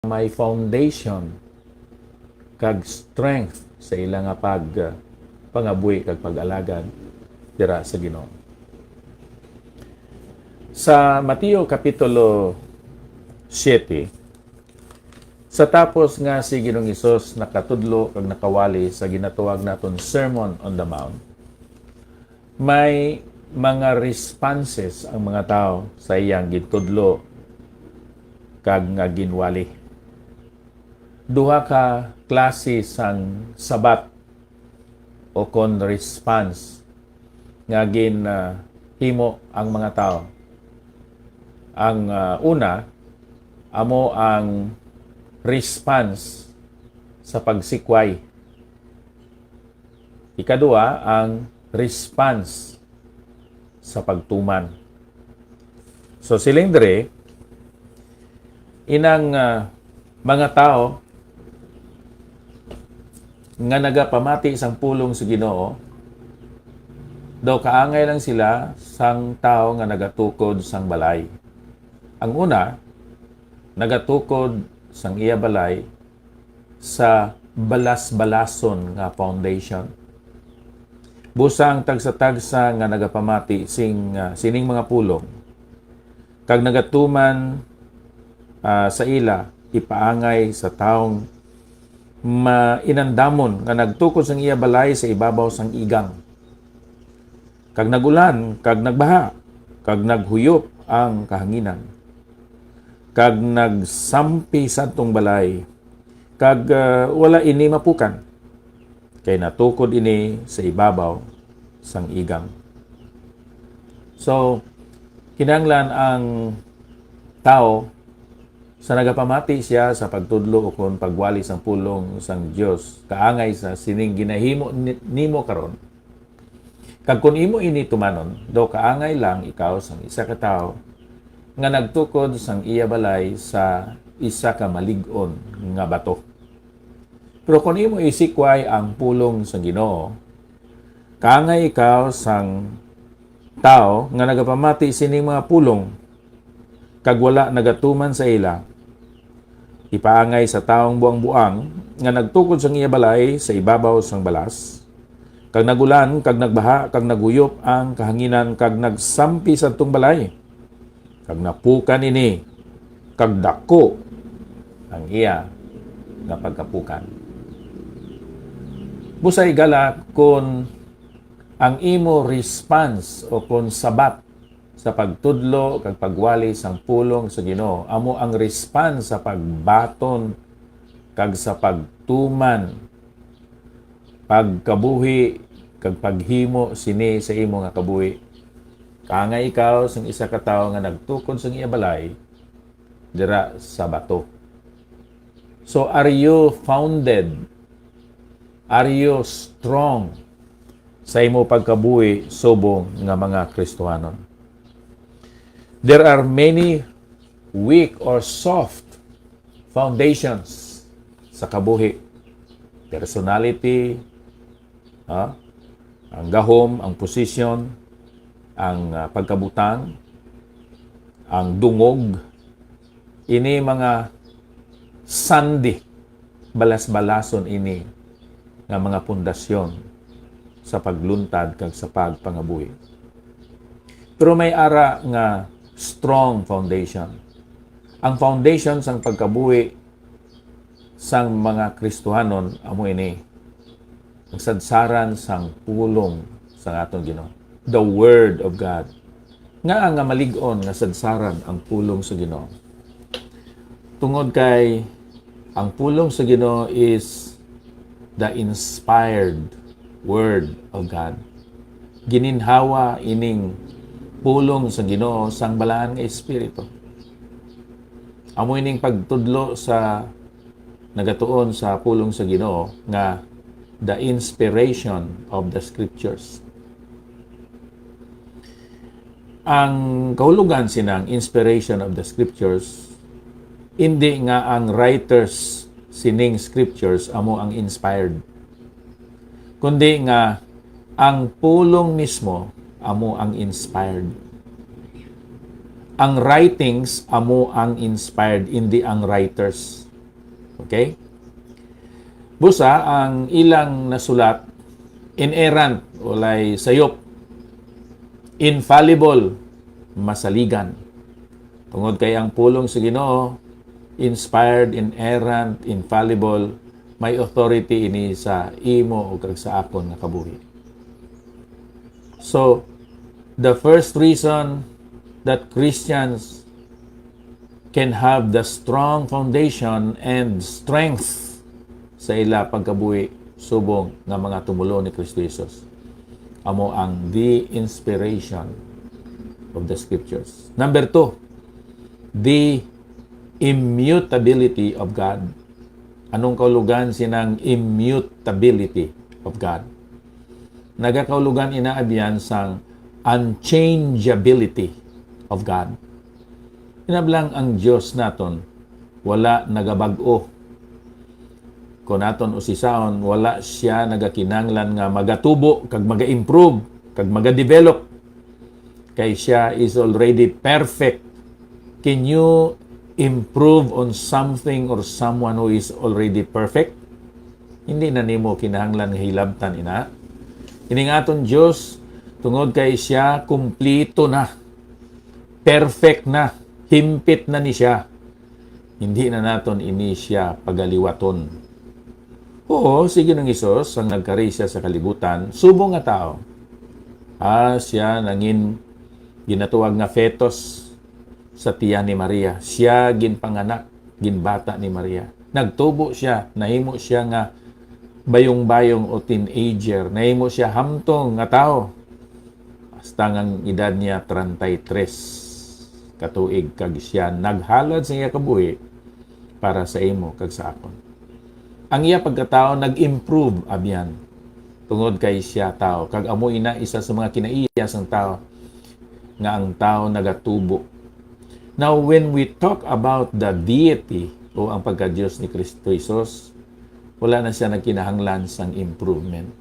may foundation kag strength sa ilang nga pangabuhi kag pag-alagad dira sa Ginoo. Sa Mateo Kapitulo 7, sa tapos nga si Ginoong Hesus nakatudlo kag nakawali sa ginatuwag naton Sermon on the Mount, may mga responses ang mga tao sa iyang gitudlo kag nga ginwali. Duha ka klase sang sabat o kon response nga himo ang mga tao. Ang una, amo ang response sa pagsikway. Ikadua, ang response sa pagtuman. So siling dire, inang mga tao nga nagapamati isang pulong sa Ginoo, daw kaangay lang sila sang tao nga nagatukod sang balay. Ang una, nagatukod sang iya balay sa balas-balason nga foundation. Busang tagsa-tagsa nga nagapamati sining mga pulong. Kag nagatuman sa ila, ipaangay sa taong mainandamon nga nagtukod sang iya balay sa ibabaw sang igang. Kag nagulan, kag nagbaha, kag naghuyop ang kahanginan. Kag nagsampi sa atong balay, kag wala ini mapukan, kay natukod ini sa ibabaw sang igang. So, kinahanglan ang tao sa nagapamati siya sa pagtudlo o kung pagwali sang pulong sang Dios, kaangay sa sining ginahimo nimo karon. Kag kun imo ini tumanon, do kaangay lang ikaw sang isa ka tawo nga nagtukod sang iya balay sa isa ka malig-on nga bato. Pero kung imo isikway ang pulong sa Ginoo, kaangay ikaw sang tao nga nagapamati sining mga pulong kag wala nagatuman sa ila, ipaangay sa taong buang-buang nga nagtukod sang iya balay sa ibabaw sang balas, kag nagulan, kag nagbaha, kag naguyop ang kahanginan, kag nagsampi sa atong balay, kag napukan ini, kag dako ang iya nga pagkapukan. Busay gala kung ang imo response o kung sabat sa pagtudlo kag pagwali sang pulong sa Ginoo amo ang response sa pagbaton kag sa pagtuman, pagkabuhi kag paghimo sini sa imo nga kabuhi. Kaangay ikaw sang isa ka tawo nga nagtukod sang iya balay dira sa bato. So are you founded? Are you strong sa imo pagkabuhi subong nga mga Kristohanon? There are many weak or soft foundations sa kabuhi. Personality, ang gahom, ang posisyon, ang pagkabutang, ang dungog. Ini mga sandi, balas-balason ini nga mga pundasyon sa pagluntad kag sa pagpangabuhi. Pero may ara nga strong foundation. Ang foundation sang pagkabuhi sang mga Kristohanon amo ini ang sadsaran sang pulong sang atong Ginoo, the Word of God. Nga nga malig-on nga sadsaran ang pulong sa Ginoo. Tungod kay ang pulong sa Ginoo is the inspired Word of God. Gininhawa ining pulong sa Ginoo sang balaan nga Espiritu. Amo ining pagtudlo sa nagatuon sa pulong sa Ginoo nga the inspiration of the Scriptures. Ang kahulugan sinang inspiration of the Scriptures, hindi nga ang writers sining Scriptures amo ang inspired, kundi nga ang pulong mismo amo ang inspired. Ang writings amo ang inspired, hindi ang writers. Okay? Busa, ang ilang nasulat, inerrant, walay sayop, infallible, masaligan. Tungod kay ang pulong sa Ginoo, inspired, inerrant, infallible, may authority ini sa imo o kag sa akon nga kabuhi. So, the first reason that Christians can have the strong foundation and strength sa ila pagkabuhi subong nga mga tumulo ni Kristo Jesus, amo ang the inspiration of the Scriptures. Number 2, the immutability of God. Anong kaulugan sinang immutability of God? Nagakaulugan inaabyan sang unchangeability of God. Inablang ang Diyos naton wala nagabag-o. Kung naton usisaon, wala siya nagakinanglan nga magatubo, kag maga-improve, kag maga-develop. Kay siya is already perfect. Can you improve on something or someone who is already perfect? Hindi na nimo kinahanglan nga hilabtan ina. Ining aton Dios tungod kay siya kumplito na. Perfect na, himpit na ni siya. Hindi na naton ini siya pagaliwaton. Oo, sige ng Isos ang nagkari siya sa kalibutan, subong nga tao. Siya nangin ginatuwag nga fetus sa tiyan ni Maria. Siya ginpanganak, ginbata ni Maria. Nagtubo siya, nahimo siya nga bayong-bayong o teenager. Nahimo siya hamtong nga tao. Hasta ang edad niya 33 katuig kag siya naghalad sa iya kabuhi para sa imo kag sa akon. Ang iya pagkatao nag-improve abyan tungod kay siya tao. Kag amo ina isa sa mga kinaiyas ng tao nga ang tao nagatubo. Now, when we talk about the deity o ang pagka-Diyos ni Kristo Jesus, wala na siya nagkinahanglan sang improvement.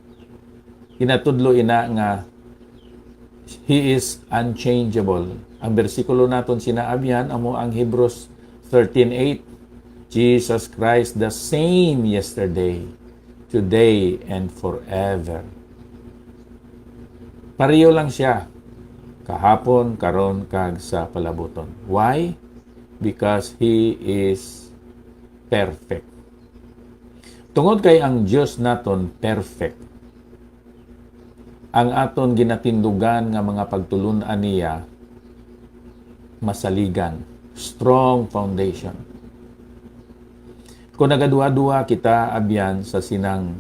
Inatudlo ina nga He is unchangeable. Ang bersikulo naton sinaabyan amo ang Hebrews 13:8. Jesus Christ the same yesterday, today, and forever. Pareho lang siya. Kahapon, karon, kag sa palabuton. Why? Because He is perfect. Tungod kay ang Diyos naton perfect, ang aton ginatindugan nga mga pagtulunan niya, masaligan, strong foundation. Kung nagaduwa-duwa kita abyan sa sinang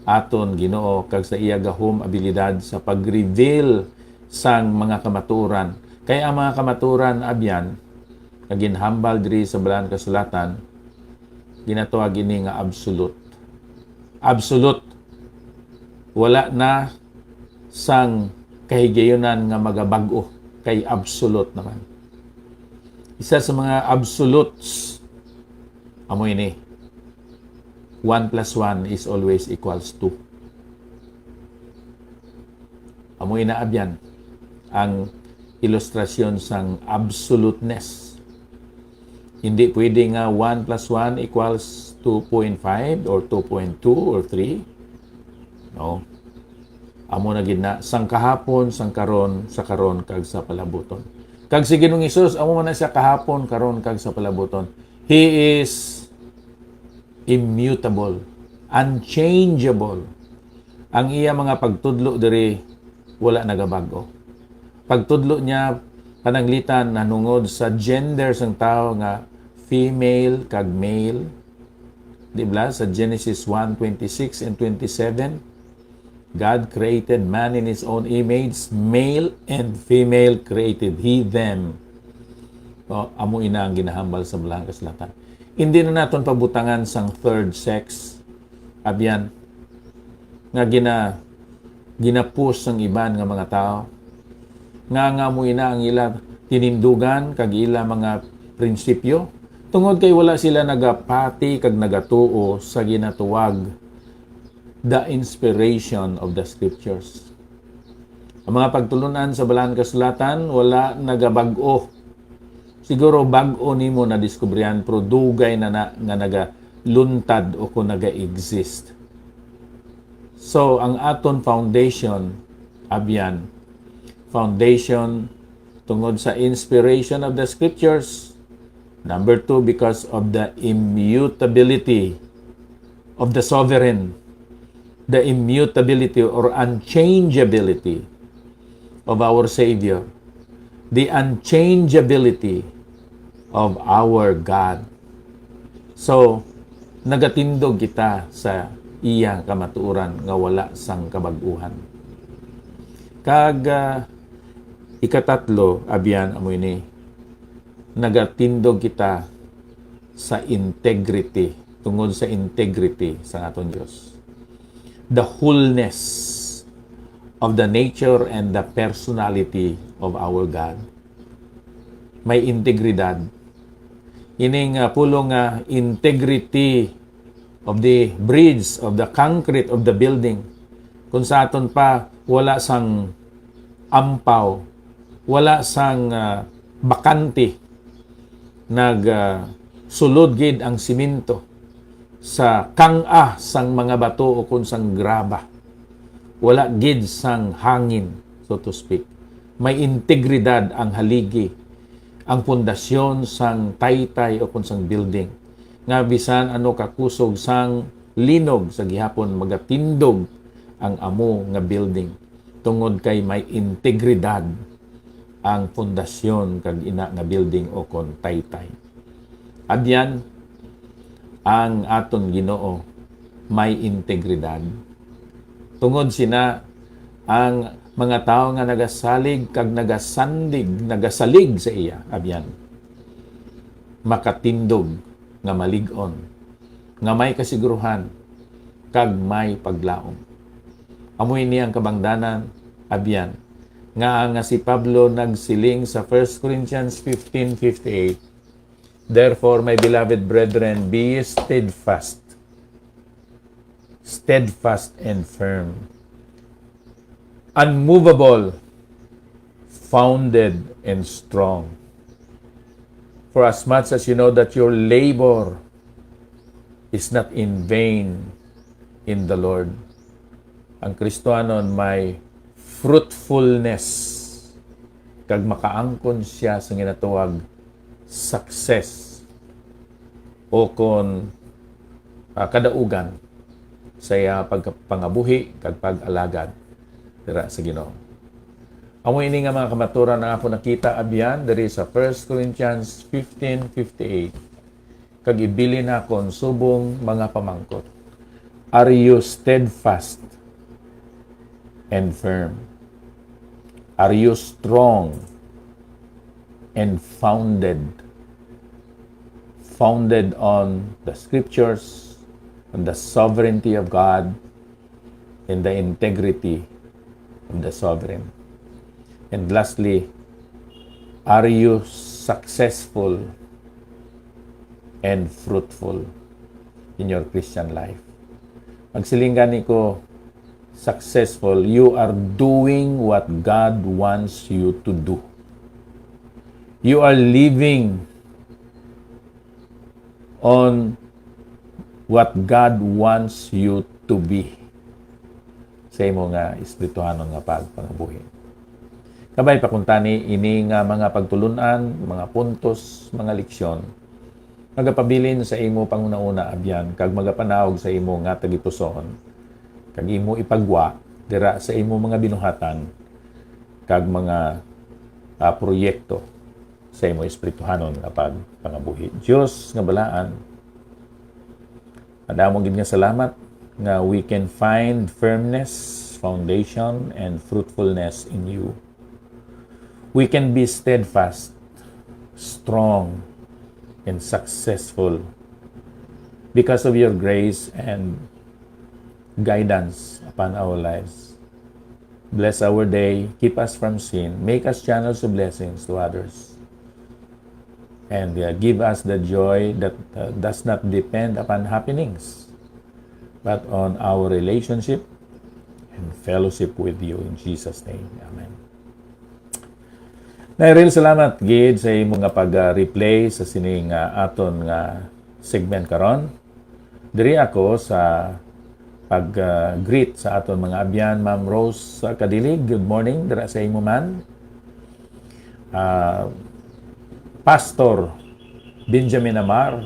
aton Ginoo kag sa iya gahom abilidad sa pag-reveal sang mga kamaturan. Kaya ang mga kamaturan abyan nga ginhambal diri sa Balaan Kasulatan, ginatuwag ini nga absolute. Absolute. Wala na sang kahigayonan nga magabag-o kay absolute naman. Isa sa mga absolutes amo ini. 1 plus 1 is always equals 2. Amo inaabyan ang ilustrasyon sang absoluteness. Hindi pwede nga 1 plus 1 equals 2.5 or 2.2 or 3. No. Amo na gid na sang kahapon, sang karon, sa karon kag sa palabuton. Kag si Ginoong Hesus amo man na siya kahapon, karon kag sa palabuton. He is immutable, unchangeable. Ang iya mga pagtudlo diri wala nagabago. Pagtudlo niya pananglitan nanungod sa gender sang tao nga female kag male. Di ba? Sa Genesis 1:26 and 27, God created man in His own image, male and female created He them. So, amo ina ang ginahambal sa Balaan Kasulatan. Hindi na naton pabutangan sang third sex. Abyan nga ginapus sang iban nga mga tao. Nga mo ina ang ila tinindugan kag ila mga prinsipyo. Tungod kay wala sila nagapati kag nagatuo sa ginatuwag the inspiration of the Scriptures. Ang mga pagtulunan sa Balaan Kasulatan wala nagabag-o. Siguro bag-o nimo na diskubrihan pero dugay na nga luntad o kung naga-exist. So, ang aton foundation, abyan, foundation tungod sa inspiration of the scriptures. Number 2, because of the immutability of the sovereign, the immutability or unchangeability of our Savior, the unchangeability of our God. So, nagatindog kita sa iya kamatuoran nga wala sang kabag-uhan. Kag ikatatlo, abyan amoy ni, nagatindog kita sa integrity, tungod sa integrity sa aton Diyos. The wholeness of the nature and the personality of our God. May integridad. Ining pulong integrity of the bridge, of the concrete of the building. Kung sa aton pa, wala sang ampaw, wala sang bakante, sulod gid ang simento sa kang-a sang mga bato o kung sang graba. Wala gid sang hangin, so to speak. May integridad ang haligi, ang pundasyon sang taytay o kung sang building. Nga bisan ano kakusog sang linog sa gihapon magatindog ang amo nga building. Tungod kay may integridad ang pundasyon kag ina nga building o kon taytay. Adyan ang aton Ginoo may integridad. Tungod sina ang mga tao nga nagasalig kag nagasalig sa iya, abyan, makatindog nga malig-on, nga may kasiguruhan, kag may paglaom. Amoy niyang kabangdanan, abyan, nga si Pablo nagsiling sa 1 Corinthians 15:58, therefore, my beloved brethren, be steadfast and firm, unmovable, founded and strong. For as much as you know that your labor is not in vain in the Lord. Ang Kristohanon may fruitfulness kag makaangkon siya sa ginatawag success o kon kadaugan sa iya pagpangabuhi kag pag-alagad dira sa Ginoo. Amo ini nga mga kamaturan na ako nakita abyan diri sa 1 Corinthians 15:58. Kag ibili na kon subong mga pamangkot. Are you steadfast and firm? Are you strong and founded on the scriptures, on the sovereignty of God, and the integrity of the sovereign? And lastly, are you successful and fruitful in your Christian life? Magsilinggan ko, successful, you are doing what God wants you to do. You are living on what God wants you to be sa imo nga espirituhanon nga pagpangabuhi. Kabay pakuntani ini nga mga pagtulunan, mga puntos, mga leksyon, magapabilin sa imo panguna-una abyan kag magapanawog sa imo nga tagipuson kag imo ipagwa dira sa imo mga binuhatan kag mga proyekto sa imo espirituhanon nga pagpangabuhi. Dios nga balaan, adamong gid nga salamat nga we can find firmness, foundation, and fruitfulness in you. We can be steadfast, strong, and successful because of your grace and guidance upon our lives. Bless our day, keep us from sin, make us channels of blessings to others, and give us the joy that does not depend upon happenings, but on our relationship and fellowship with you. In Jesus' name, Amen. Nairil salamat gid sa imong nga pag-replay sa sining aton nga segment karon. Diri ako sa pag-greet sa aton mga abyan. Ma'am Rose Kadilig, good morning. Dira sa imo man. Pastor Benjamin Amar,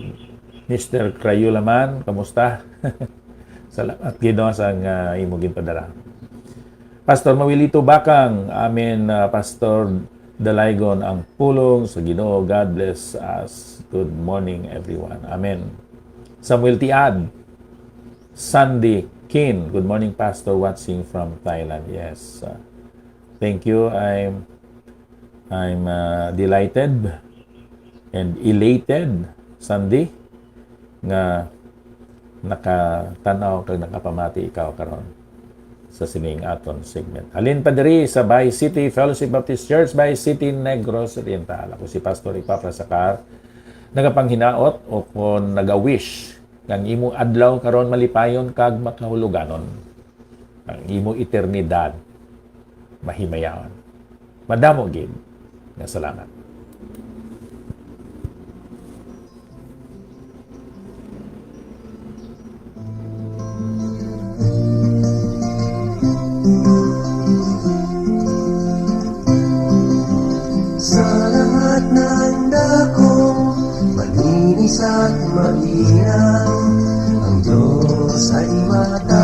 Mr. Crayula man, kamusta? Salamat Ginoo sa imo ginpadala. Pastor Mawilito Bakang, amen. Pastor Dalaygon ang pulong sa Ginoo. God bless us. Good morning everyone. Amen. Samuel Tiad, Sandy Kin, good morning Pastor, watching from Thailand. Yes. Thank you. I'm delighted and elated, Sandy, nga nakatanaw kag nakapamati ikaw karon sa sining aton segment. Halin pa diri sa Bay City Fellowship Baptist Church, Bay City, Negros Oriental. Ako si Pastor Ipapasakar, nagapanghinaot o kung nagawish ng imo adlaw karon malipayon kag makahuluganon. Ang imo eternidad mahimayawan. Madamo gid nga salamat. Sa lahat ng dako, malinis at mainam, ang Diyos ay mata.